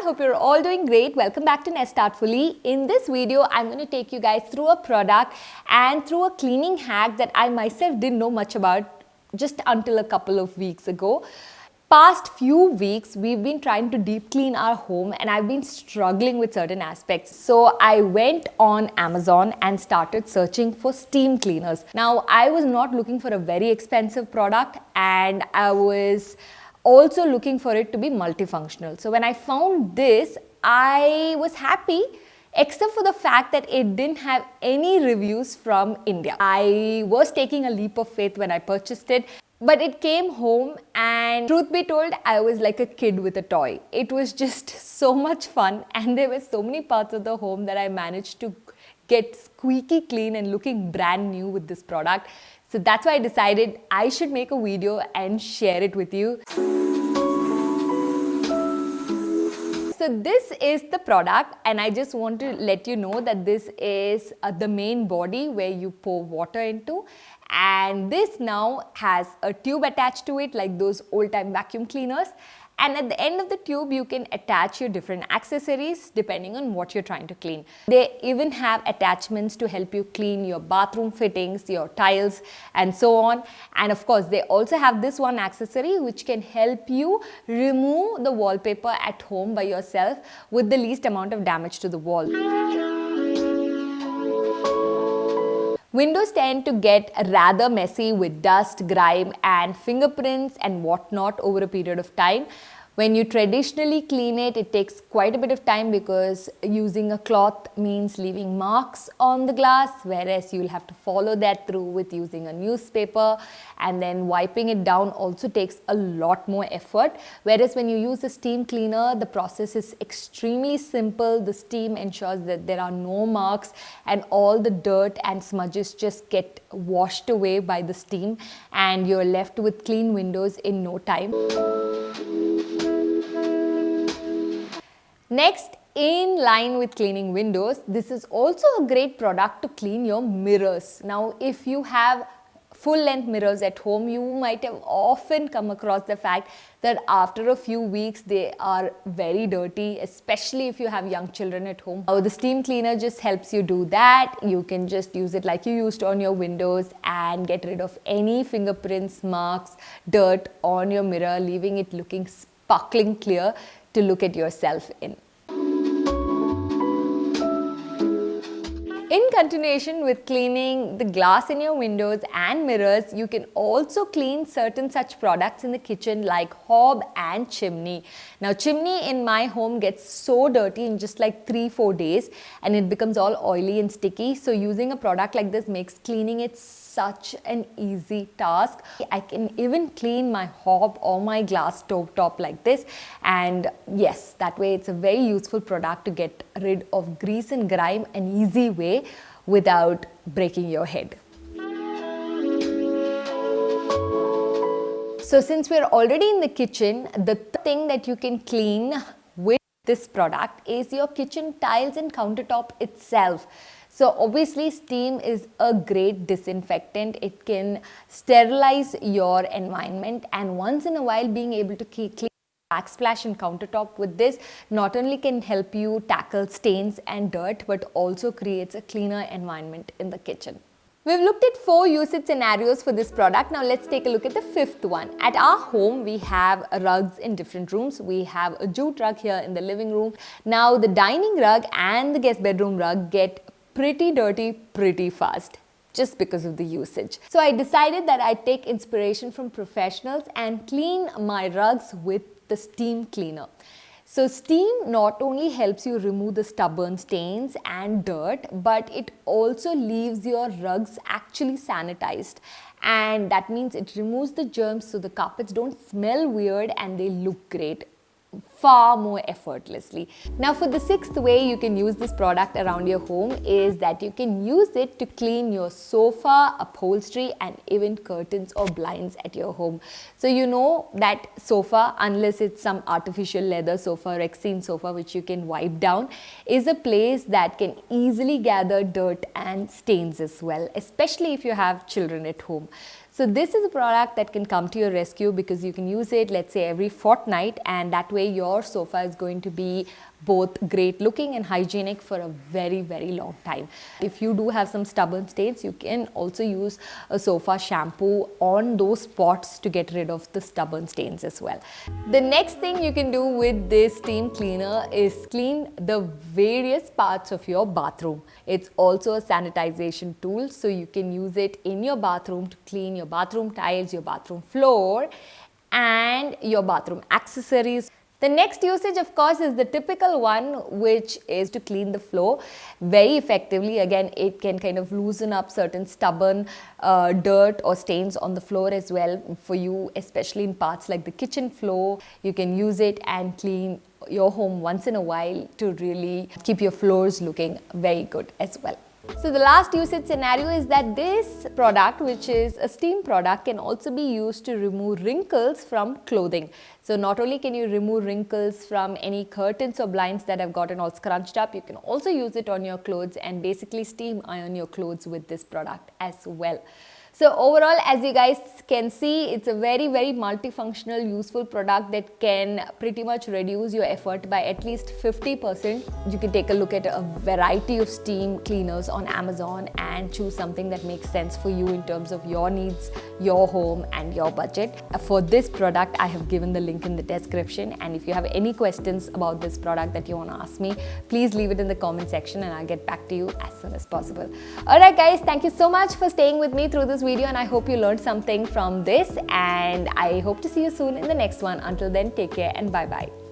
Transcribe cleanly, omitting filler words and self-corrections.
hope you're all doing great. Welcome back to Nest Artfully. In this video, I'm going to take you guys through a product and through a cleaning hack that I myself didn't know much about just until a couple of weeks ago. Past few weeks, we've been trying to deep clean our home and I've been struggling with certain aspects. So I went on Amazon and started searching for steam cleaners. Now, I was not looking for a very expensive product and I was also looking for it to be multifunctional. So when I found this, I was happy, except for the fact that it didn't have any reviews from India. I was taking a leap of faith when I purchased it, but it came home and truth be told, I was like a kid with a toy. It was just so much fun and there were so many parts of the home that I managed to get squeaky clean and looking brand new with this product. So that's why I decided I should make a video and share it with you. So this is the product and I just want to let you know that this is the main body where you pour water into, and this now has a tube attached to it like those old-time vacuum cleaners, and at the end of the tube you can attach your different accessories depending on what you're trying to clean. They even have attachments to help you clean your bathroom fittings, your tiles and so on. And of course they also have this one accessory which can help you remove the wallpaper at home by yourself with the least amount of damage to the wall. Windows tend to get rather messy with dust, grime and fingerprints and whatnot over a period of time. When you traditionally clean it, it takes quite a bit of time because using a cloth means leaving marks on the glass, whereas you'll have to follow that through with using a newspaper, and then wiping it down also takes a lot more effort. Whereas when you use a steam cleaner, the process is extremely simple. The steam ensures that there are no marks and all the dirt and smudges just get washed away by the steam and you're left with clean windows in no time. Next, in line with cleaning windows, this is also a great product to clean your mirrors. Now, if you have full-length mirrors at home, you might have often come across the fact that after a few weeks, they are very dirty, especially if you have young children at home. The steam cleaner just helps you do that. You can just use it like you used on your windows and get rid of any fingerprints, marks, dirt on your mirror, leaving it looking sparkling clear to look at yourself in. In continuation with cleaning the glass in your windows and mirrors, you can also clean certain such products in the kitchen like hob and chimney. Now, chimney in my home gets so dirty in just like 3-4 days and it becomes all oily and sticky. So using a product like this makes cleaning it such an easy task. I can even clean my hob or my glass stove top like this, and yes, that way it's a very useful product to get rid of grease and grime an easy way without breaking your head. So since we're already in the kitchen, the thing that you can clean with this product is your kitchen tiles and countertop itself. So obviously steam is a great disinfectant. It can sterilize your environment, and once in a while being able to clean backsplash and countertop with this not only can help you tackle stains and dirt but also creates a cleaner environment in the kitchen. We've looked at 4 usage scenarios for this product. Now let's take a look at the 5th one. At our home, we have rugs in different rooms. We have a jute rug here in the living room. Now the dining rug and the guest bedroom rug get pretty dirty pretty fast just because of the usage. So I decided that I'd take inspiration from professionals and clean my rugs with the steam cleaner. So steam not only helps you remove the stubborn stains and dirt, but it also leaves your rugs actually sanitized. And that means it removes the germs so the carpets don't smell weird and they look great far more effortlessly. Now for the 6th way you can use this product around your home is that you can use it to clean your sofa, upholstery and even curtains or blinds at your home. So you know that sofa, unless it's some artificial leather sofa or Rexine sofa which you can wipe down, is a place that can easily gather dirt and stains as well, especially if you have children at home. So this is a product that can come to your rescue because you can use it, let's say, every fortnight, and that way your sofa is going to be both great looking and hygienic for a very, very long time. If you do have some stubborn stains, you can also use a sofa shampoo on those spots to get rid of the stubborn stains as well. The next thing you can do with this steam cleaner is clean the various parts of your bathroom. It's also a sanitization tool, so you can use it in your bathroom to clean your bathroom tiles, your bathroom floor, and your bathroom accessories. The next usage, of course, is the typical one, which is to clean the floor very effectively. Again, it can kind of loosen up certain stubborn dirt or stains on the floor as well for you, especially in parts like the kitchen floor. You can use it and clean your home once in a while to really keep your floors looking very good as well. So the last usage scenario is that this product, which is a steam product, can also be used to remove wrinkles from clothing. So not only can you remove wrinkles from any curtains or blinds that have gotten all scrunched up, you can also use it on your clothes and basically steam iron your clothes with this product as well. So overall, as you guys can see, it's a very, very multifunctional, useful product that can pretty much reduce your effort by at least 50%. You can take a look at a variety of steam cleaners on Amazon and choose something that makes sense for you in terms of your needs, your home, and your budget. For this product, I have given the link in the description, and if you have any questions about this product that you want to ask me, please leave it in the comment section and I'll get back to you as soon as possible. Alright guys, thank you so much for staying with me through this video, and I hope you learned something from this, and I hope to see you soon in the next one. Until then, take care and bye bye.